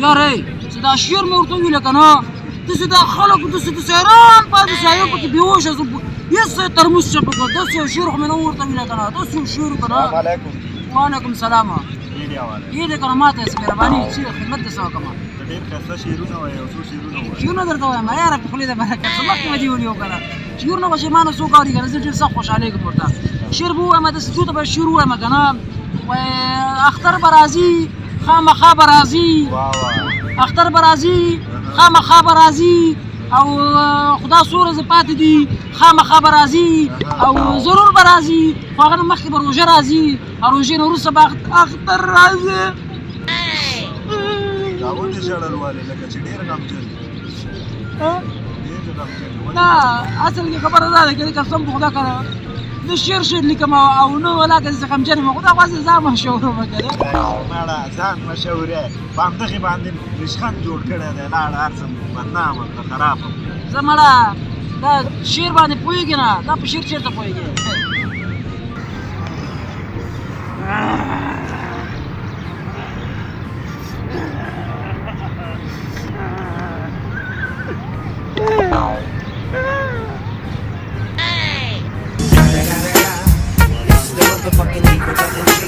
یاره چې دا شعر مې ورته وویله که نه داسې دا خلک داسې حیران پاتې شي یو پکې بېهوشه زه هېڅ ترموز چپ کړه داسې یو شعر خو مې نه ورته وویله که نه داسې یو شعر که نه وعلیکم سلام یې دی که نه ما ته یې مهرباني چې خدمت دې څه وکړم شعرونه درته وایم یاره په خولې د برکت زه مخکې مې دې ویلي که نه شعرونه به چې ما نه څوک اوري که نه زه ډېر سخت خوشحالېږم ورته شعر به ووایم داسې څو ته به شعر ووایم که نه اختر به راځي خامخا به راځي اختر به راځي خامخا به راځي او خدا څو ورځې پاتې دي خامخا به راځي او ضرور به راځي خو هغه نه مخکې به روژه راځي او روژې نه وروسته به اختر راځي نه اصل کې خبره دا ده که قسم په خدا که زه شعر لیکم او نه ولاکه زه غمجن یم خو دا غواړم ځان مشهور وم که نه مړه ځان مشهور یې په همدغې باندې رشخند جوړ کړی دی لاړ هر څه بدنام کړه خراب زه مړه دا شعر باندې پوهېږې نه دا په شعر چېرته پوهېږې Fucking